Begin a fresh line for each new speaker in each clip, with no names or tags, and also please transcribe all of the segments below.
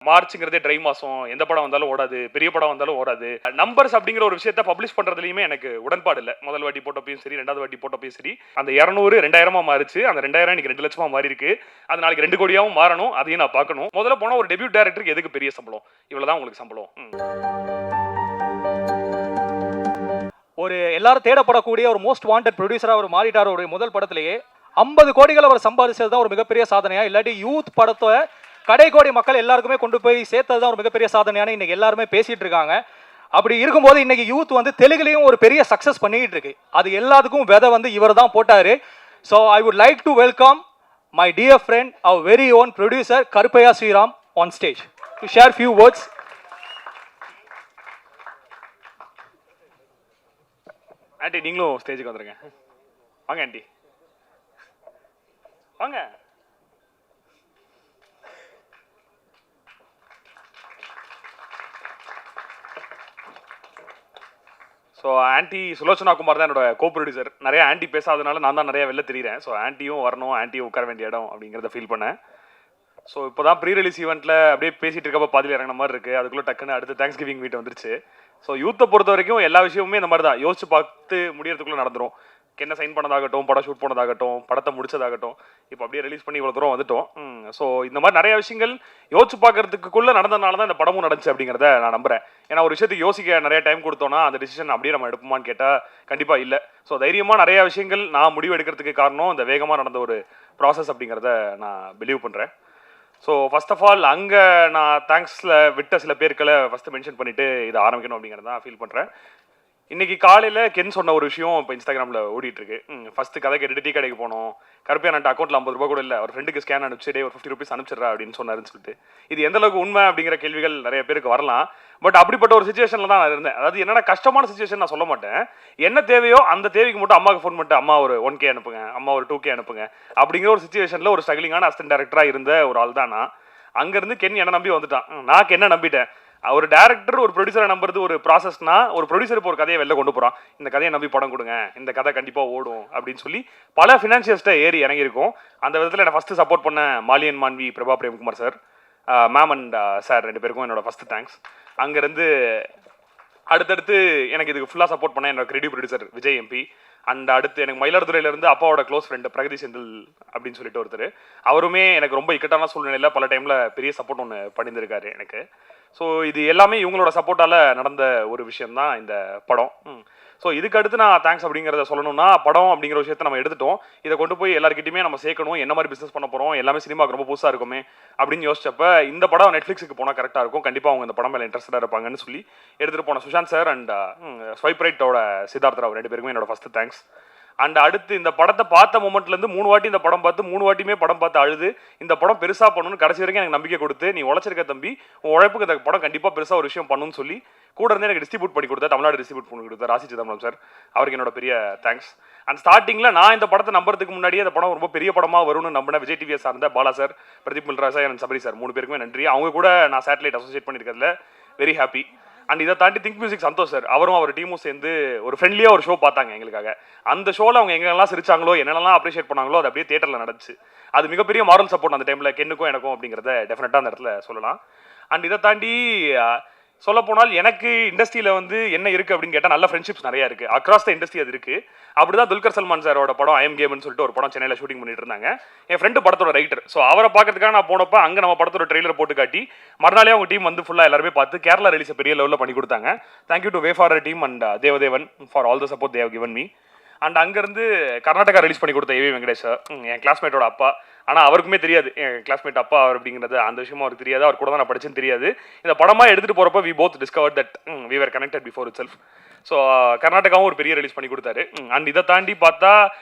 மார்ச்ங்கிறதே try மாசம், எந்த படம் வந்தாலும் ஓடாது, பெரிய படம் வந்தாலும் ஓடாது. நம்பர்ஸ் அப்படிங்கிற ஒரு விஷயத்தை பப்ளிஷ் பண்றதுலயுமே எனக்கு உடன்பாடு இல்லை. முதல் வாட்டி போட்டப்பையும் சரி, ரெண்டாவது வாட்டி போட்டப்பையும் சரி, அந்த 200 2000 மாறிச்சு. அந்த 2000 இன்னைக்கு 2 லட்சமா மாறி இருக்கு. அது நாளைக்கு 2 கோடியாவும் மாறணும். அதையும் நான் பார்க்கணும். முதல்ல போன ஒரு டெபியூட் டைரக்டருக்கு எதுக்கு பெரிய சம்பளம்? இவ்வளவுதான் உங்களுக்கு சம்பளம்.
ஒரு எல்லாரும் தேடப்படக்கூடிய ஒரு மோஸ்ட் வாண்டட் ப்ரொடியூசரா அவர் மாறிட்டார். ஒரு முதல் படத்திலேயே 50 கோடிகள் அவர் சம்பாதிச்சது தான் ஒரு மிகப்பெரிய சாதனையா, இல்லாட்டி யூத் படத்தை கடைக்கோடி மக்கள் எல்லாருக்குமே கொண்டு போய் சேர்த்தது தான் ஒரு மிகப்பெரிய சாதனையான இன்னைக்கு எல்லாருமே பேசிட்டு இருக்காங்க. அப்படி இருக்கும்போது இன்னைக்கு யூத் வந்து தெலுங்குலையும் ஒரு பெரிய சக்சஸ் பண்ணிட்டு இருக்கு. அது எல்லாத்துக்கும் விதை வந்து இவர் தான் போட்டாரு. So I would like to welcome my dear friend, அவர் very own producer Karuppaiya Sriram on stage to share few words.
ஆண்டி நீங்களும் ஸ்டேஜுக்கு வந்துருங்க. வாங்க ஆண்டி, வாங்க. ஸோ ஆண்டி சுலோச்சனா குமார் தான் என்னோட கோ ப்ரொடியூசர். நிறைய ஆண்டி பேசாதனால நான் தான் நிறைய வெளில தெரியுறேன். ஸோ ஆண்டியும் வரணும், ஆண்டியும் உட்கார வேண்டிய இடம் அப்படிங்கிறத ஃபீல் பண்ணேன். ஸோ இப்போ தான் ப்ரீ ரிலீஸ் ஈவெண்ட்டில் அப்படியே பேசிகிட்டு இருக்கப்போ பாதியில் இறங்கின மாதிரி இருக்குது. அதுக்குள்ளே டக்குன்னு அடுத்து தேங்க்ஸ் கிவிங் வீட் வந்துருச்சு. ஸோ யூத்தை பொறுத்த வரைக்கும் எல்லா விஷயமுமே இந்த மாதிரி தான் யோசிச்சு பார்த்து முடியறதுக்குள்ளே நடந்துடும். என்ன சைன் பண்ணதாகட்டும், படம் ஷூட் பண்ணதாகட்டும், படத்தை முடிச்சதாகட்டும், இப்போ அப்படியே ரிலீஸ் பண்ணி இவ்வளோ தூரம் வந்துட்டோம். ஸோ இந்த மாதிரி நிறைய விஷயங்கள் யோசிச்சு பார்க்கறதுக்குள்ளே நடந்ததுனால தான் இந்த படமும் நடந்துச்சு அப்படிங்கிறத நான் நம்புறேன். ஏன்னா ஒரு விஷயத்துக்கு யோசிக்க நிறைய டைம் கொடுத்தோன்னா அந்த டிசிஷன் அப்படியே நம்ம எடுப்போமான்னு கேட்டால் கண்டிப்பாக இல்லை. ஸோ தைரியமாக நிறைய விஷயங்கள் நான் முடிவு எடுக்கிறதுக்கு காரணம் இந்த வேகமாக நடந்த ஒரு ப்ராசஸ் அப்படிங்கிறத நான் பிலீவ் பண்ணுறேன். ஸோ ஃபர்ஸ்ட் ஆஃப் ஆல் அங்கே நான் தேங்க்ஸில் விட்ட சில பேர்களை ஃபஸ்ட்டு மென்ஷன் பண்ணிவிட்டு இதை ஆரம்பிக்கணும் அப்படிங்கிறத நான் ஃபீல் பண்ணுறேன். இன்னைக்கு காலையில் கென் சொன்ன ஒரு விஷயம் இப்போ இன்ஸ்டாகிராமில் ஓடிட்டு இருக்கு. ஃபஸ்ட்டு கதை கேட்டுட்டு டீ கடைக்கு போனோம். கருப்பையானட்ட அக்கௌண்ட்டில் 50 ரூபா கூட இல்லை, ஒரு ஃப்ரெண்டுக்கு ஸ்கேன் அனுப்பிச்சிட்டே ஒரு 50 ரூபீஸ் அனுப்பிச்சிடுறா அப்படின்னு சொன்னாருன்னு சொல்லிட்டு, இது எந்த அளவுக்கு உண்மை அப்படிங்கிற கேள்விகள் நிறைய பேருக்கு வரலாம். பட் அப்படிப்பட்ட ஒரு சுச்சுவேஷனில் தான் நான் இருந்தேன். அதாவது என்னென்ன கஷ்டமான சுச்சுவேஷன் நான் சொல்ல மாட்டேன். என்ன தேவையோ அந்த தேவைக்கு மட்டும் அம்மாவுக்கு ஃபோன் பண்ணிட்டு அம்மா ஒரு 1K அனுப்புங்க, அம்மா ஒரு 2K அனுப்புங்க அப்படிங்கிற ஒரு சுச்சுவேஷனில் ஒரு ஸ்ட்ரகிளிங்கான அசிஸ்டன்ட் டைரக்டராக இருந்த ஒரு ஆள் தான் நான். அங்கேருந்து கென் என்ன நம்பி வந்துட்டான். நான் என்ன நம்பிட்டேன். ஒரு டேரக்டர் ஒரு ப்ரொடியூசரை நம்புறது ஒரு ப்ராசஸ்னா, ஒரு ப்ரொடியூசர் இப்போ ஒரு கதையை வெளில கொண்டு போகிறான். இந்த கதையை நம்பி படம் கொடுங்க, இந்த கதை கண்டிப்பாக ஓடும் அப்படின்னு சொல்லி பல ஃபினான்ஷியல்ஸ்ட்டை ஏறி இறங்கியிருக்கும். அந்த விதத்தில் என்னை ஃபஸ்ட்டு சப்போர்ட் பண்ண மாலியன் Manvi Prabha Premkumar sir, ma'am and sir 2 பேருக்கும் என்னோட ஃபஸ்ட்டு தேங்க்ஸ். அங்கேருந்து அடுத்தடுத்து எனக்கு இதுக்கு ஃபுல்லாக சப்போர்ட் பண்ண என்னோட credit producer Vijay MP. And அடுத்து எனக்கு மயிலாடுதுறையிலேருந்து அப்பாவோட க்ளோஸ் ஃப்ரெண்டு பிரகதி செந்தில் அப்படின்னு சொல்லிட்டு ஒருத்தர். அவருமே எனக்கு ரொம்ப இக்கட்டான சூழ்நிலையில் பல டைமில் பெரிய சப்போர்ட் ஒன்று பண்ணியிருக்காரு எனக்கு. ஸோ இது எல்லாமே இவங்களோட சப்போர்ட்டால் நடந்த ஒரு விஷயம்தான் இந்த படம். ஸோ இதுக்கு அடுத்து நான் தேங்க்ஸ் அப்படிங்கிறத சொல்லணும்னா, படம் அப்படிங்கிற விஷயத்தை நம்ம எடுத்துட்டோம், இதை கொண்டு போய் எல்லாருக்கிட்டையுமே நம்ம சேர்க்கணும். என்ன மாதிரி பிஸ்னஸ் பண்ண போகிறோம், எல்லாமே சினிமாவுக்கு ரொம்ப புதுசாக இருக்குமே அப்படின்னு யோசிச்சப்ப இந்த படம் நெட்ஃப்ளிக்ஸுக்கு போனால் கரெக்டாக இருக்கும், கண்டிப்பாக அவங்க இந்த படம் மேலே இன்ட்ரெஸ்டாக இருப்பாங்கன்னு சொல்லி எடுத்துகிட்டு போன சுஷாந்த் சார் அண்ட் ஸ்வைப் ரைட்டோட சித்தார்த் ராவ் 2 பேருக்குமே என்னோட ஃபஸ்ட்டு தேங்க்ஸ். அண்ட் அடுத்து இந்த படத்தை பார்த்த மொமெண்ட்லேருந்து 3 வாட்டி இந்த படம் பார்த்து 3 வாட்டியுமே படம் பார்த்து அழுது இந்த படம் பெருசாக பண்ணணும்னு கடைசி வரைக்கும் எனக்கு நம்பிக்கை கொடுத்து, நீ உழைச்சிருக்க தம்பி, உன் உழைப்புக்கு இந்த படம் கண்டிப்பாக பெருசாக ஒரு விஷயம் பண்ணணும்னு சொல்லி கூட இருந்து எனக்கு டிஸ்ட்ரிபியூட் பண்ணி கொடுத்தா, தமிழ்நாடு டிஸ்ட்ரிபியூட் பண்ணி கொடுத்தா ராசி சிதம்பரம் சார், அவருக்கு என்னோட பெரிய தேங்க்ஸ். அண்ட் ஸ்டார்டிங்கில் நான் இந்த படத்தை நம்புறதுக்கு முன்னாடியே இந்த படம் ரொம்ப பெரிய படமாக வரும்னு நம்பின விஜய் டிவியை சார்ந்த பாலா சார், பிரதீப் மில்ராஜா அண்ட் சபரி சார் 3 பேருக்குமே நன்றி. அவங்க கூட நான் சேட்டலைட் அசோசியேட் பண்ணியிருக்கிறதுல வெரி ஹாப்பி. அண்ட் இதை தாண்டி திங்க் மியூசிக் சந்தோஷ் சார், அவரும் அவர் டீமும் சேர்ந்து ஒரு ஃப்ரெண்ட்லியாக ஒரு ஷோ பார்த்தாங்க எங்களுக்காக. அந்த ஷோவில் அவங்க எங்கெல்லாம் சிரிச்சாங்களோ, என்னென்னலாம் அப்ரிஷியேட் பண்ணாங்களோ அது அப்படியே தியேட்டரில் நடந்துச்சு. அது மிகப்பெரிய மாரல் சப்போர்ட் அந்த டைமில் கென்னுக்கும் எனக்கும் அப்படிங்கிறத டெஃபினட்டாக அந்த இடத்துல சொல்லலாம். அண்ட் இதை தாண்டி சொல்ல போனால் எனக்கு இண்டஸ்ட்ரியில் வந்து என்ன இருக்குது அப்படின்னு கேட்டால் நல்ல ஃப்ரெண்ட்ஷிப்ஸ் நிறையா இருக்குது. அக்ராஸ் த இண்டஸ்ட்ரி அது இருக்குது. அப்படி தான் துல்கர் சல்மான் சாரோட படம் ஐஎம் கேம்னு சொல்லிட்டு ஒரு படம் சென்னையில் ஷூட்டிங் பண்ணிட்டு இருந்தாங்க. என் ஃப்ரெண்டு படத்தோட ரைட்டர். ஸோ அவரை பார்க்கறதுக்காக நான் போனப்போ அங்கே நம்ம படத்தோட ட்ரெய்லர் போட்டு காட்டி மறுநாளே அவங்க டீம் வந்து ஃபுல்லாக எல்லாருமே பார்த்து கேரளா ரிலீஸை பெரிய லெவலில் பண்ணி கொடுத்தாங்க. Thank you to Wayfarer team and Devadevan for all the support they have given me. And அங்கேருந்து கர்நாடகா ரிலீஸ் பண்ணி கொடுத்த ஏவி வெங்கடேஷ் சார், என் கிளாஸ்மேட்டோட அப்பா. ஆனால் அவருக்குமே தெரியாது என் கிளாஸ்மேட் அப்பா அவர் அப்படிங்கிறது, அந்த விஷயமும் அவருக்கு தெரியாது. அவர் கூட தான் நான் படிச்சுன்னு தெரியாது. இந்த படமாக எடுத்துகிட்டு போகிறப்ப we both discover that we were connected before itself. So கர்நாடகாவும் ஒரு பெரிய ரிலீஸ் பண்ணி கொடுத்தாரு. அண்ட் இதை தாண்டி பார்த்தா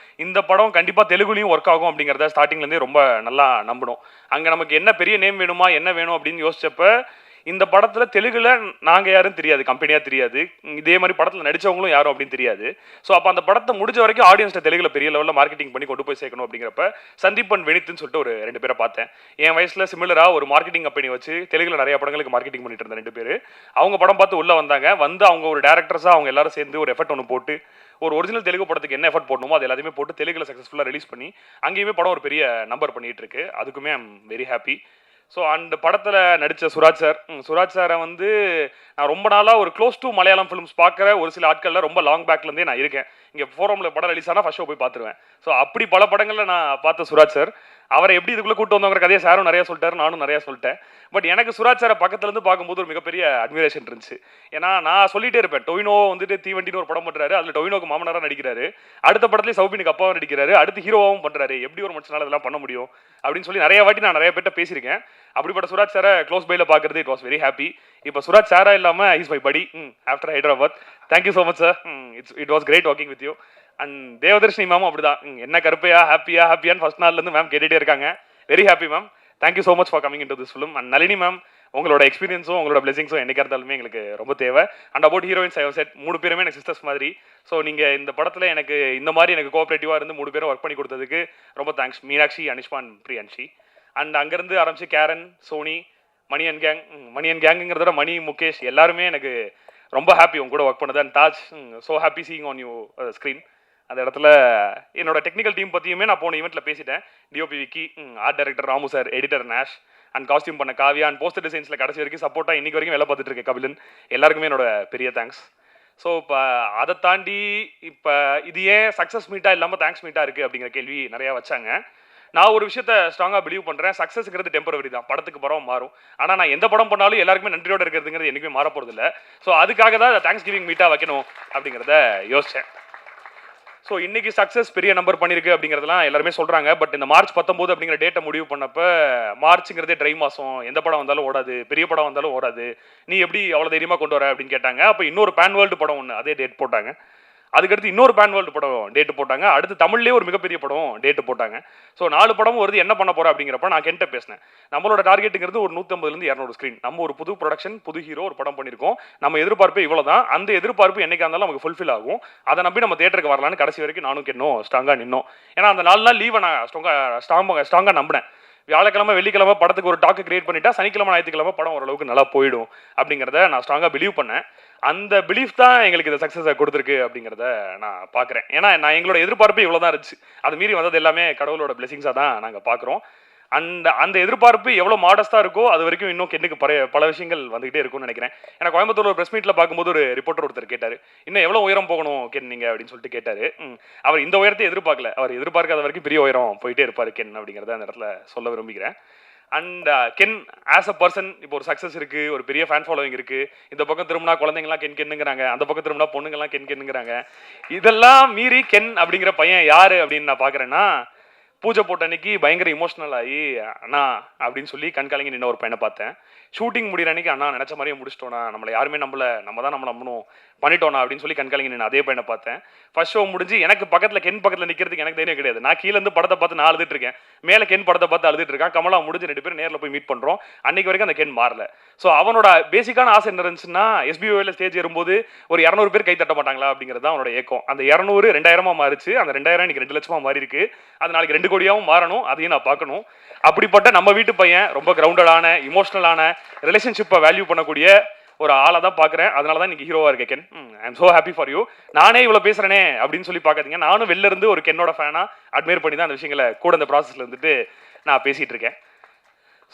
இந்த படம் கண்டிப்பாக தெலுங்குலையும் ஒர்க் ஆகும் அப்படிங்கிறத ஸ்டார்டிங்லேருந்தே ரொம்ப நல்லா நம்பணும். அங்கே நமக்கு என்ன பெரிய நேம் வேணுமா, என்ன வேணும் அப்படின்னு யோசிச்சப்ப இந்த படத்தில் தெலுங்குல நாங்கள் யாரும் தெரியாது, கம்பெனியாக தெரியாது, இதே மாதிரி படத்தில் நடித்தவங்களும் யாரும் அப்படின்னு தெரியாது. ஸோ அப்போ அந்த படத்தை முடிஞ்ச வரைக்கும் ஆடியன்ஸ்ட்டை தெலுங்குல பெரிய லெவலில் மார்க்கெட்டிங் பண்ணி கொண்டு போய் சேர்க்கணும் அப்படிங்கிறப்ப சந்தீப் அண்ட் வினித்னு சொல்லிட்டு ஒரு 2 பேரை பார்த்தேன். என் வயசில் சிமிலராக ஒரு மார்க்கெட்டிங் கம்பெனி வச்சு தெலுங்குல நிறைய படங்களுக்கு மார்க்கெட்டிங் பண்ணிட்டு இருந்த 2 பேர். அவங்க படம் பார்த்து உள்ளே வந்தாங்க. வந்து அவங்க ஒரு டேரக்டர்ஸாக அவங்க எல்லாரும் சேர்ந்து ஒரு எஃபர்ட் ஒன்று போட்டு ஒரு ஒரிஜினல் தெலுங்கு படத்துக்கு என்ன எஃபர்ட் போடணுமோ அது எல்லாத்தையுமே போட்டு தெலுங்குல சக்ஸஸ்ஃபுல்லாக ரிலீஸ் பண்ணி அங்கேயுமே படம் ஒரு பெரிய நம்பர் பண்ணிட்டு இருக்கு. அதுக்குமே ஐம் வெரி ஹாப்பி. ஸோ அந்த படத்தில் நடித்த சுராஜ் சார், சுராஜ் சாரை வந்து நான் ரொம்ப நாளாக ஒரு க்ளோஸ் டு மலையாளம் ஃபிலிம்ஸ் பார்க்குற ஒரு சில ஆட்களில் ரொம்ப லாங் பேக்லேருந்தே நான் இருக்கேன். இங்கே ஃபோரமில் படம் ரிலீஸ் ஆனால் ஃபர்ஸ்ட் ஷோ போய் பார்த்துருவேன். ஸோ அப்படி பல படங்களில் நான் பார்த்த சுராஜ் சார். அவரை எப்படி இதுக்குள்ளே கூட்டு வந்தவங்க கதையை சாரும் நிறையா சொல்லிட்டாரு, நானும் நிறையா சொல்லிட்டேன். பட் எனக்கு சுராஜ் சாரை பக்கத்துலேருந்து பார்க்கும்போது ஒரு மிகப்பெரிய அட்மிரேஷன் இருந்துச்சு. ஏன்னா நான் சொல்லிட்டே இருப்பேன், டொவினோ வந்துட்டு தீவண்டின்னு ஒரு படம் பண்ணுறாரு, அதில் டொவினோக்கு மாமனாராக நடிக்கிறாரு, அடுத்த படத்துலேயே சௌபினுக்கு அப்பாவும் நடிக்கிறாரு, அடுத்து ஹீரோவாகவும் பண்ணுறாரு, எப்படி ஒரு மனுஷனால இதெல்லாம் பண்ண முடியும் அப்படின்னு சொல்லி நிறைய வாட்டி நான் நிறைய பேர்ட்ட பேசியிருக்கேன். அப்படிப்பட்ட சுராஜ் சாரை க்ளோஸ் பையில் பார்க்குறது இட் வாஸ் வெரி ஹாப்பி. இப்போ சுராஜ் சாரா இல்லாமல் is my buddy after Hyderabad. Thank you so much sir. It was great working with you. And Devadharshini மேமும் அப்படிதான், என்ன கருப்பையா ஹாப்பியான்னு ஃபர்ஸ்ட் நாள்லேருந்து மேம் கேட்டுகிட்டே இருக்காங்க. Very happy ma'am. Thank you so much for coming in to this film. And Nalini ma'am, உங்களோட எக்ஸ்பீரியன்ஸும் உங்களோட பிளெஸிங்ஸும் என்னைக்கா இருந்தாலுமே எங்களுக்கு ரொம்ப தேவை. And about heroines I said 3 பேருமே எனக்கு சிஸ்டர்ஸ் மாதிரி. ஸோ நீங்கள் இந்த படத்தில் எனக்கு இந்த மாதிரி எனக்கு கோஆப்ரேட்டிவாக இருந்து 3 பேரும் ஒர்க் பண்ணி கொடுத்ததுக்கு ரொம்ப thanks. Meenakshi, Anishma and Priyanshi. And அங்கேருந்து ஆரம்பிச்சு கேரன், சோனி, மணியன் கேங், மணியன் கேங்குங்கிறத மணி, முகேஷ் எல்லாருமே எனக்கு ரொம்ப ஹாப்பி உங்க கூட ஒர்க் பண்ணது. And Taj, so happy seeing on you screen. அந்த இடத்துல என்னோட டெக்னிக்கல் டீம் பற்றியுமே நான் போன ஈவெண்ட்டில் பேசிட்டேன். DOP Vicky, art director Ramu sir, editor Nash, and costume பண்ண காவியா, அண்ட் போஸ்டர் டிசைன்ஸில் கடைசி வரைக்கும் சப்போர்ட்டாக இன்னைக்கு வரைக்கும் வேலை பார்த்துட்டு இருக்கேன் கபிலன். எல்லாருக்குமே என்னோட பெரிய தேங்க்ஸ். ஸோ இப்போ அதை தாண்டி இப்போ இது ஏன் சக்ஸஸ் மீட்டாக இல்லாமல் தேங்க்ஸ் மீட்டாக இருக்குது அப்படிங்கிற கேள்வி நிறையா வச்சாங்க. நான் ஒரு விஷயத்த ஸ்ட்ராங்காக பிலீவ் பண்ணுறேன், சக்ஸஸ்ங்கிறது டெம்பரவரி தான், படத்துக்கு படம் மாறும். ஆனால் நான் எந்த படம் பண்ணாலும் எல்லாருக்குமே நன்றியோடு இருக்கிறதுங்கிறது என்றைக்குமே மாறப்போகிறது இல்லை. ஸோ அதுக்காக தான் தேங்க்ஸ் கிவிங் மீட்டாக வைக்கணும் அப்படிங்கிறத யோசித்தேன். ஸோ இன்னைக்கு சக்ஸஸ் பெரிய நம்பர் பண்ணியிருக்கு அப்படிங்கிறதுலாம் எல்லாருமே சொல்கிறாங்க. பட் இந்த மார்ச் 19 அப்படிங்கிற டேட்டை முடிவு பண்ணப்போ, மார்ச்சுங்கிறதே ட்ரை மாதம், எந்த படம் வந்தாலும் ஓடாது, பெரிய படம் வந்தாலும் ஓடாது, நீ எப்படி அவ்வளோ தைரியமாக கொண்டு வர அப்படின்னு கேட்டாங்க. அப்போ இன்னொரு பேன் வேர்ல்டு படம் ஒன்று அதே டேட் போட்டாங்க. அதுக்கடுத்து இன்னொரு பேன் வேர்ல்டு படம் டேட்டு போட்டாங்க. அடுத்து தமிழ்லேயே ஒரு மிகப்பெரிய படம் டேட்டு போட்டாங்க. ஸோ 4 படமும் வருது, என்ன பண்ண போகிறோம் அப்படிங்கிறப்ப நான் கென்ட்ட பேசினேன். நம்மளோட டார்கெட்டுங்கிறது ஒரு 150லேருந்து 200 ஸ்க்ரீன். நம்ம ஒரு புது ப்ரொடக்ஷன், புது ஹீரோ, ஒரு படம் பண்ணியிருக்கோம். நம்ம எதிர்பார்ப்பே இவ்வளோ தான். அந்த எதிர்பார்ப்பு என்னைக்கா இருந்தாலும் நமக்கு ஃபுல்ஃபில் ஆகும். அதை நம்பி நம்ம தேட்டருக்கு வரலான்னு கடைசி வரைக்கும் நானும் கென்னோம் ஸ்ட்ராங்காக நின்னோம். ஏன்னா அந்த 4 நாள் லீவை நான் ஸ்ட்ராங்காக நம்பினேன். வியாழக்கிழமை வெள்ளிக்கிழமை படத்துக்கு ஒரு டாக்கு கிரியேட் பண்ணிட்டா சனிக்கிழமை ஞாயிற்றுக்கிழமை படம் ஓரளவுக்கு நல்லா போயிடும் அப்படிங்கிறத நான் ஸ்ட்ராங்காக பிலீவ் பண்ணேன். அந்த பிலீஃப் தான் எங்களுக்கு இந்த சக்ஸஸை கொடுத்துருக்கு அப்படிங்கிறத நான் பார்க்குறேன். ஏன்னா நான் எங்களோட எதிர்பார்ப்பு இவ்வளோ தான் இருந்துச்சு. அது மீறி வந்தது எல்லாமே கடவுளோட பிளெஸிங்ஸாக தான் நாங்கள் பார்க்குறோம். அந்த எதிர்பார்ப்பு எவ்வளோ மாடஸ்ட்டாக இருக்கோ அது வரைக்கும் இன்னும் கென்னுக்கு பல விஷயங்கள் வந்துகிட்டே இருக்கும்னு நினைக்கிறேன். ஏன்னா கோயம்புத்தூர் ஒரு ப்ரெஸ் மீட்டில் பார்க்கும்போது ஒரு ரிப்போர்ட்டர் ஒருத்தர் கேட்டார், இன்னும் எவ்வளோ உயரம் போகணும் கென் நீங்கள் அப்படின்னு சொல்லிட்டு கேட்டார். அவர் இந்த உயரத்தை எதிர்பார்க்கல, அவர் எதிர்பார்க்காத வரைக்கும் பெரிய உயரம் போயிட்டே இருப்பார் கென் அப்படிங்கிறத அந்த இடத்துல சொல்ல விரும்புகிறேன். And Ken as a person இப்போ ஒரு சக்ஸஸ் இருக்குது, ஒரு பெரிய ஃபேன் ஃபாலோவிங் இருக்குது. இந்த பக்கம் திரும்பினா குழந்தைங்களாம் கென்னுங்கிறாங்க, அந்த பக்கம் திரும்பினா பொண்ணுங்கள்லாம் கென்னுங்கிறாங்க. இதெல்லாம் மீறி கென் அப்படிங்கிற பையன் யார் அப்படின்னு நான் பார்க்குறேன்னா, பூஜை போட்ட அன்னைக்கு பயங்கர இமோஷனல் ஆகி அண்ணா அப்படின்னு சொல்லி கண்காலங்கி நின்ன ஒரு பையனை பார்த்தேன். ஷூட்டிங் முடிகிற அன்னைக்கு அண்ணா நினச்ச மாதிரியே முடிச்சிட்டோண்ணா, நம்மளை யாருமே நம்பல, நம்ம தான் நம்மளை நம்பணும், பண்ணிட்டோண்ணா அப்படின்னு சொல்லி கண்காலங்கி நின்று அதே பையனை பார்த்தேன். ஃபர்ஸ்ட் ஷோ முடிஞ்சு எனக்கு பக்கத்தில் கென் பக்கத்தில் நிற்கிறதுக்கு எனக்கு தைரியம் கிடையாது. நான் கீழே இருந்து படத்தை பார்த்து நான் அழுதுட்டு இருக்கேன், மேலே கென் படத்தை பார்த்து அழுதுட்டு இருக்கான். கமலா முடிஞ்சு 2 பேரும் நேரில் போய் மீட் பண்ணுறோம். அன்னைக்கு வரைக்கும் அந்த கென் மாறல. ஸோ அவனோட பேசிக்கான ஆசை என்ன இருந்துச்சுன்னா, எஸ்பிஓவில் ஸ்டேஜ் ஏறும்போது ஒரு 200 பேர் கை தட்ட மாட்டாங்களா அப்படிங்கிறது தான் அவனோட ஏக்கம். அந்த 200 2000 மாறிச்சு. அந்த 2000 இன்னைக்கு 2 லட்சமாக மாறி இருக்கு. அது நாளைக்கு 2 கோடியாகவும் மாறணும், அதையும் நான் பார்க்கணும். அப்படிப்பட்ட நம்ம வீட்டு பையன் ரொம்ப கிரவுண்டடான, இமோஷனலான, ரிலேஷன்ஷிப்பை வேல்யூ பண்ணக்கூடிய ஒரு ஆளை தான் பார்க்குறேன். அதனால தான் இன்னைக்கு ஹீரோவாக இருக்கேன் Ken. I am so happy for you. நானே இவ்வளோ பேசுகிறேனே அப்படின்னு சொல்லி பார்க்காதீங்க. நானும் வெளில இருந்து ஒரு கென்னோட ஃபேனாக அட்மையர் பண்ணி தான் அந்த விஷயங்களை கூட இந்த ப்ராசஸில் இருந்துட்டு நான் பேசிகிட்டு இருக்கேன்.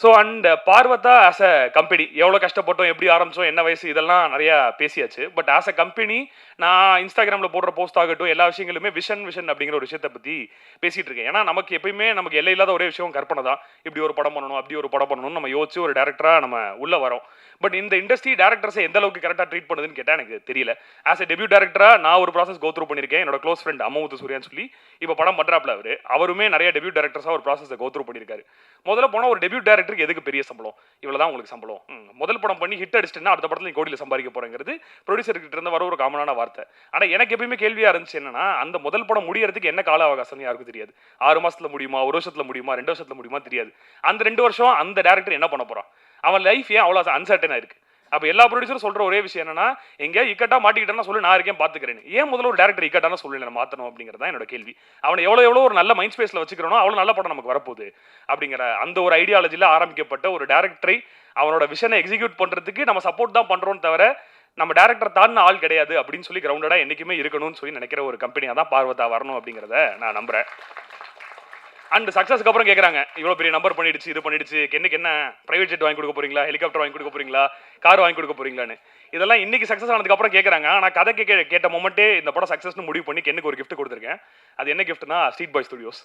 ஸோ அண்ட் பார்வத்தா ஆஸ் அ கம்பெனி எவ்வளோ கஷ்டப்பட்டோம், எப்படி ஆரம்பித்தோம், என்ன வயசு, இதெல்லாம் நிறையா பேசியாச்சு. பட் ஆஸ் அ கம்பெனி நான் இன்ஸ்டாகிராமில் போடுற போஸ்ட் ஆகட்டும், எல்லா விஷயங்களுமே விஷன் அப்படிங்கிற ஒரு விஷயத்தை பற்றி பேசிகிட்டு இருக்கேன். ஏன்னா நமக்கு எப்பயுமே நமக்கு எல்லை இல்லாத ஒரே விஷயம் கற்பனை தான். இப்படி ஒரு படம் பண்ணணும், அப்படி ஒரு படம் பண்ணணும்னு நம்ம யோசிச்சு ஒரு டேரக்டராக நம்ம உள்ளே வரோம். பட் இந்த இண்டஸ்ட்ரி டேரக்டர்ஸை எந்த அளவுக்கு கரெக்டாக ட்ரீட் பண்ணுதுன்னு கேட்டால் எனக்கு தெரியல. ஆஸ் எ டெபியூ டேரக்டராக நான் ஒரு ப்ராசஸ் கோத்ரூ பண்ணியிருக்கேன். என்னோட க்ளோஸ் ஃப்ரெண்ட் அம்மமுத்து சூர்யான்னு சொல்லி இப்போ படம் பண்ணுறாப்புல அவருமே நிறைய டெபியூ டேரக்டர்ஸாக ஒரு ப்ராசஸை கோத்ரூ பண்ணியிருக்காரு. முதல்ல போனால் ஒரு டெபியூ டேரக்டருக்கு எதுக்கு பெரிய சம்பளம், இவ்வளவுதான் உங்களுக்கு சம்பளம், முதல் படம் பண்ணி ஹிட் அடிச்சிட்டுனா அடுத்த படத்துல நீ கோடியில் சம்பாதிக்க போறங்கிறது ப்ரொடியூசர் கிட்ட இருந்து வர ஒரு காமனான வார்த்தை. ஆனா எனக்கு எப்பயுமே கேள்வியா இருந்துச்சு என்னன்னா, அந்த முதல் படம் முடியறதுக்கு என்ன கால அவகாசம் யாருக்கும் தெரியாது. 6 மாசத்துல முடியுமா, 1 வருஷத்துல முடியுமா, 2 வருஷத்துல முடியுமா தெரியாது. அந்த 2 வருஷம் அந்த டேரக்டர் என்ன பண்ண போறான், அவன் லைஃப் ஏன் அவ்வளவு அன்சர்டனா இருக்கு. அப்ப எல்லா ப்ரொடியூசரும் சொல்ற ஒரே விஷயம் என்னன்னா, எங்க இக்கட்டா மாட்டிக்கிட்டேன்னா சொல்லி நான் இருக்கேன் பாத்துக்கிறேன். ஏன் முதல்ல ஒரு டேரக்டர் இக்கட்டான சொல்லி மாத்தணும் அப்படிங்கறத என்னோட கேள்வி. அவனை எவ்வளவு ஒரு நல்ல மைண்ட் ஸ்பேஸ்ல வச்சுக்கிறோம் அவ்வளவு நல்ல படம் நமக்கு வரப்போகுது அப்படிங்கிற அந்த ஒரு ஐடியாலஜில ஆரம்பிக்கப்பட்ட ஒரு டேரக்டரை அவனோட விஷனை எக்ஸிக்யூட் பண்றதுக்கு நம்ம சப்போர்ட் தான் பண்றோம் தவிர நம்ம டேரக்டர் தான் ஆள் கிடையாது அப்படின்னு சொல்லி கிரவுண்டடா என்னைக்குமே இருக்கணும்னு சொல்லி நினைக்கிற ஒரு கம்பெனியா தான் பார்வத்தா வரணும் அப்படிங்கிறத நான் நம்புறேன். அண்ட் சக்ஸஸ்க்கு அப்புறம் கேட்குறாங்க இவ்வளோ பெரிய நம்பர் பண்ணிடுச்சு இது பண்ணிடுச்சு என்னைக்கு என்ன ப்ரைவேட் ஜெட் வாங்கி கொடுக்க போறீங்களா, ஹெலிகாப்டர் வாங்கி கொடுக்க போறீங்களா, கார் வாங்கி கொடுக்க போறீங்களான்னு. இதெல்லாம் இன்னைக்கு சக்ஸஸ் ஆனதுக்கு அப்புறம் கேட்குறாங்க. ஆனால் கதை கேட்ட மொமெண்ட்டே இந்த படம் சக்ஸஸ்னு முடிவு பண்ணி எனக்கு ஒரு கிஃப்ட் கொடுத்துருக்கேன். அது என்ன கிஃப்ட்னா ஸ்ட்ரீட் பாய் ஸ்டுடியோஸ்.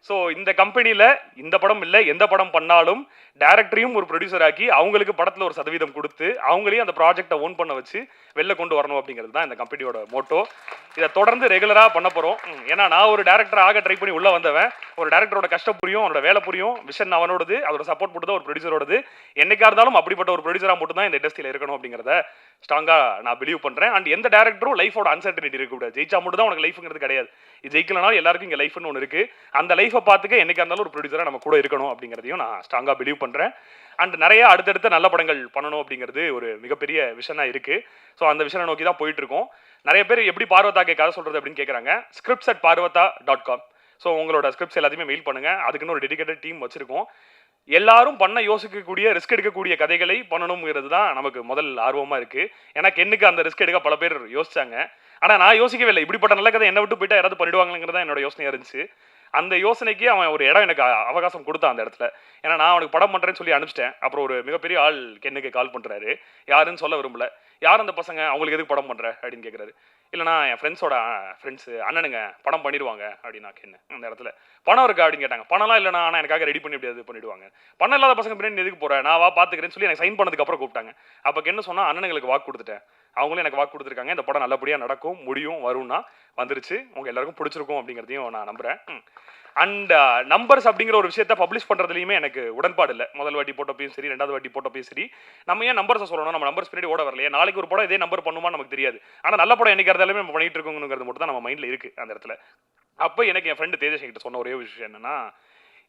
ஸோ இந்த கம்பெனியில் இந்த படம் இல்லை எந்த படம் பண்ணாலும் டேரக்டரையும் ஒரு ப்ரொடியூசர் ஆக்கி அவங்களுக்கு படத்தில் ஒரு சதவீதம் கொடுத்து அவங்களையும் அந்த ப்ராஜெக்டை ஓன் பண்ண வச்சு வெளில கொண்டு வரணும் அப்படிங்கிறது தான் இந்த கம்பெனியோட மோட்டோ. இதை தொடர்ந்து ரெகுலராக பண்ண போகிறோம். ஏன்னா நான் ஒரு டேரக்டர் ஆக ட்ரை பண்ணி உள்ளே வந்தவன். ஒரு டேரக்டரோட கஷ்டம் புரியும், அவனோட வேலை புரியும், விஷன் அவனோடது, அதோட சப்போர்ட் போட்டு ஒரு ப்ரொடியூசரோடது. என்னைக்கா இருந்தாலும் அப்படிப்பட்ட ஒரு ப்ரொடியூசராக மட்டும் தான் இந்த இண்டஸ்ட்ரியில் இருக்கணும் அப்படிங்கிறத ஸ்ட்ராங்காக நான் பிலீவ் பண்ணுறேன். அண்ட் எந்த டேரக்டரும் லைஃபோட அன்சர்டனிட்டி இருக்கக்கூடாது. ஜெயிச்சா மட்டும் தான் உனக்கு லைஃப்ங்கிறது கிடையாது. இது ஜெயிக்கலனாலும் எல்லாருக்கும் இங்கே லைஃப்னு ஒன்று இருக்குது. அந்த லைஃபை பார்த்துக்க என்னைக்கா இருந்தாலும் ஒரு ப்ரொடியூசராக நம்ம கூட இருக்கணும் அப்படிங்கிறதையும் நான் ஸ்ட்ராங்காக பிலீவ் பண்ணுறேன். அண்ட் நிறைய அடுத்தடுத்த நல்ல படங்கள் பண்ணணும் அப்படிங்கிறது ஒரு மிகப்பெரிய விஷனாக இருக்குது. ஸோ அந்த விஷனை நோக்கி தான் போயிட்டு இருக்கோம். நிறைய பேர் எப்படி பார்வதாக்கு கதை சொல்கிறது அப்படின்னு கேட்குறாங்க. scripts@parvatha.com. ஸோ உங்களோட ஸ்கிரிப்ட்ஸ் எல்லாத்தையுமே மெயில் பண்ணுங்கள். அதுக்குன்னு ஒரு டெடிகேட்டட் டீம் வச்சுருக்கோம். எல்லாரும் பண்ண யோசிக்கக்கூடிய ரிஸ்க் எடுக்கக்கூடிய கதைகளை பண்ணணுங்கிறது தான் நமக்கு முதல் ஆர்வமாக இருக்குது. ஏன்னா கென்னுக்கு அந்த ரிஸ்க் எடுக்க பல பேர் யோசிச்சாங்க. ஆனால் நான் யோசிக்கவே இல்லை. இப்படிப்பட்ட நல்ல கதை என்னை விட்டு போயிட்டா யாராவது பண்ணிடுவாங்கிறது தான் என்னோட யோசனையாக இருந்துச்சு. அந்த யோசனைக்கு அவன் ஒரு இடம் எனக்கு அவகாசம் கொடுத்தான் அந்த இடத்துல. ஏன்னா நான் அவனுக்கு படம் பண்ணுறேன்னு சொல்லி அனுப்பிச்சிட்டேன். அப்புறம் ஒரு மிகப்பெரிய ஆள் கென்னுக்கு கால் பண்ணுறாரு. யாருன்னு சொல்ல விரும்பல. யார் அந்த பசங்க, அவங்களுக்கு எதுக்கு படம் பண்ணுற அப்படின்னு கேட்குறாரு. இல்லைனா என் ஃப்ரெண்ட்ஸு அண்ணனுங்க படம் பண்ணிடுவாங்க அப்படின்னா கென்னு அந்த இடத்துல. பணம் இருக்கா அப்படின்னு கேட்டாங்க. பணம்லாம் இல்லைனா ஆனால் எனக்காக ரெடி பண்ணி எப்படியாவது பண்ணிவிடுவாங்க. பணம் இல்லாத பசங்க பின்னாடி எதுக்கு போகிறேன், நான் வா பார்த்துக்கிறேன்னு சொல்லி எனக்கு சைன் பண்ணதுக்கு அப்புறம் கூப்பிட்டாங்க. அப்போ கென்னு சொன்னால் அண்ணனுங்களுக்கு வாக்கு கொடுத்துட்டேன், அவங்களும் எனக்கு வாக்கு கொடுத்துருக்காங்க. இந்த படம் நல்லபடியாக நடக்கும், முடியும், வரும்னா வந்துருச்சு. உங்கள் எல்லாருக்கும் பிடிச்சிருக்கும் அப்படிங்கிறதையும் நான் நம்புகிறேன். அண்ட் நம்பர்ஸ் அப்படிங்கிற ஒரு விஷயத்தை பப்ளிஷ் பண்ணுறதுலையுமே எனக்கு உடன்பாடு இல்லை. முதல் வாட்டி போட்டப்பையும் சரி, ரெண்டாவது வாட்டி போட்டப்பையும் சரி, நம்ம ஏன் நம்பர்ஸை சொல்லணும், நம்ம நம்பர்ஸ் பின்னாடி ஓட வரலையே. நாளைக்கு ஒரு படம் இதே நம்பர் பண்ணுமான்னு நமக்கு தெரியாது. ஆனால் நல்ல படம் என்னைக்கு இருந்தாலுமே நம்ம பண்ணிட்டு இருக்கோங்கிறது மட்டும் தான் நம்ம மைண்டில் இருக்குது அந்த இடத்துல. அப்போ எனக்கு என் ஃப்ரெண்டு தேஜஸ் கிட்ட சொன்ன ஒரே விஷயம் என்னன்னா,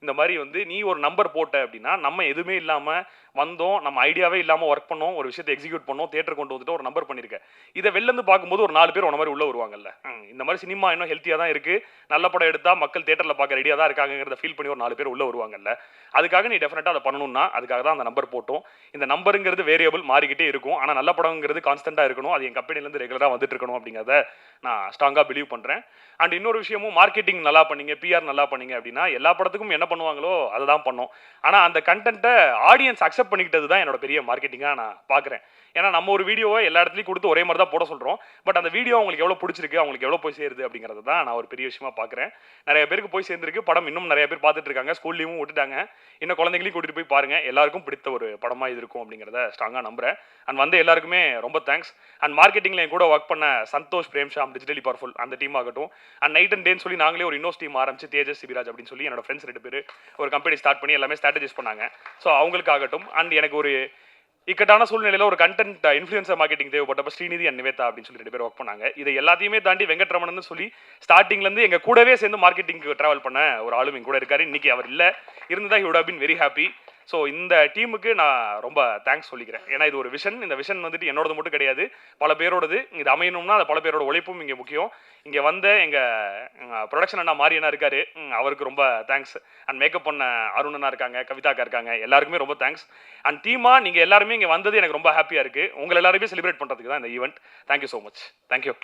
இந்த மாதிரி வந்து நீ ஒரு நம்பர் போட்ட அப்படின்னா நம்ம எதுவுமே இல்லாமல் வந்தோம், நம்ம ஐடியாவே இல்லாமல் ஒர்க் பண்ணோம், ஒரு விஷயத்தை எக்ஸிக்யூட் பண்ணோம், தேட்டர் கொண்டு வந்துட்டு ஒரு நம்பர் பண்ணியிருக்கேன். இதை வெளிலேருந்து பார்க்கும்போது ஒரு 4 பேர் உன மாதிரி உள்ளே வருவாங்கல்ல. இந்த மாதிரி சினிமா இன்னும் ஹெல்த்தியாக தான் இருக்குது, நல்ல படம் எடுத்தால் மக்கள் தேட்டரில் பார்க்க ரெடியாக தான் இருக்காங்கிறத ஃபீல் பண்ணி ஒரு 4 பேர் உள்ளே வருவாங்கல்ல. அதுக்காக நீ டெஃபினட்டாக அதை பண்ணணும்னா அதுக்காக தான் அந்த நம்பர் போட்டோம். இந்த நம்பருங்கிறது வேரியபிள் மாறிக்கிட்டே இருக்கும். ஆனால் நல்ல படங்கிறது கான்ஸ்டன்ட்டாக இருக்கணும். அது என் கம்பெனிலேருந்து ரெகுலராக வந்துட்டு இருக்கணும் அப்படிங்கிறத நான் ஸ்ட்ராங்காக பிலீவ் பண்ணுறேன். அண்ட் இன்னொரு விஷயமும், மார்க்கெட்டிங் நல்லா பண்ணீங்க, பிஆர் நல்லா பண்ணீங்க அப்படின்னா எல்லா படத்துக்கும் என்ன பண்ணுவாங்களோ அதை தான் பண்ணோம். ஆனால் அந்த கண்டென்ட்டை ஆடியன்ஸ் அக்செப்ட் பண்ணிக்கிட்டது தான் என்னோட பெரிய மார்க்கெட்டிங்காக நான் பார்க்குறேன். ஏன்னா நம்ம ஒரு வீடியோவை எல்லா இடத்துலையும் கொடுத்து ஒரே மாதிரி தான் போட சொல்கிறோம். பட் அந்த வீடியோ அவங்களுக்கு எவ்வளோ பிடிச்சிருக்கு, அவங்களுக்கு எவ்வளோ போய் சேருது அப்படிங்கிறது தான் நான் ஒரு பெரிய விஷயமா பார்க்குறேன். நிறைய பேருக்கு போய் சேர்ந்துருக்கு. படம் இன்னும் நிறைய பேர் பார்த்துட்டு இருக்காங்க. ஸ்கூல்லையும் விட்டுட்டாங்க. இன்னும் குழந்தைங்களையும் கூட்டிகிட்டு போய் பாருங்கள். எல்லாருக்கும் பிடித்த ஒரு படமாக இது இருக்கும் அப்படிங்கிறத ஸ்ட்ராங்காக நம்புகிறேன். அண்ட் வந்து எல்லாருக்குமே ரொம்ப தேங்க்ஸ். அண்ட் மார்க்கெட்டிங்கில் என் கூட ஒர்க் பண்ண சந்தோஷ், பிரேம்ஷாம், டிஜிட்டலி பவர்ஃபுல் அந்த டீம் ஆகட்டும். அண்ட் நைட் அண்ட் டேன்னு சொல்லி நாங்களே ஒரு இன்னோஸ் டீம் ஆரம்பிச்சு தேஜஸ், சிபிராஜ் அப்படின்னு சொல்லி என்னோட ஃப்ரெண்ட்ஸ் 2 பேர் ஒரு கம்பெனி ஸ்டார்ட் பண்ணி எல்லாமே ஸ்ட்ராட்டஜிஸ் பண்ணாங்க. ஸோ அவங்களுக்காகட்டும். அண்ட் எனக்கு ஒரு இக்கட்டான சூழ்நிலையில் ஒரு கண்டென்ட் இன்ஃப்ளூயன்சர் மார்க்கெட்டிங் தேவைப்பட்டப்ப ஸ்ரீநிதி அண்ட் நிவேதா அப்படின்னு சொல்லி 2 பேர் ஒர்க் பண்ணாங்க. இதை எல்லாத்தையுமே தாண்டி வெங்கட்ரமணன் சொல்லி ஸ்டார்டிங்லேருந்து எங்கள் கூடவே சேர்ந்து மார்க்கெட்டிங்க்கு ட்ராவல் பண்ண ஒரு ஆளும் எங்க கூட இருக்காரு. இன்னைக்கு அவர் இல்லை, இருந்தால் he would have been very happy. So இந்த டீமுக்கு நான் ரொம்ப தேங்க்ஸ் சொல்லிக்கிறேன். ஏன்னா இது ஒரு விஷன். இந்த விஷன் வந்துட்டு என்னோடது மட்டும் கிடையாது, பல பேரோடது. இது அமையணும்னா அது பல பேரோட உழைப்பும் இங்கே முக்கியம். இங்கே வந்த எங்கள் ப்ரொடக்ஷன் அண்ணா மாரியண்ணா இருக்காரு, அவருக்கு ரொம்ப தேங்க்ஸ். அண்ட் மேக்கப் பண்ண அருணண்ணா இருக்காங்க, கவிதாக்கா இருக்காங்க, எல்லாருக்குமே ரொம்ப தேங்க்ஸ். அண்ட் டீமாக நீங்கள் எல்லாருமே இங்கே வந்தது எனக்கு ரொம்ப ஹாப்பியாக இருக்குது. உங்களை எல்லாருமே செலிப்ரேட் பண்ணுறதுக்கு தான் இந்த event. Thank you so much. Thank you.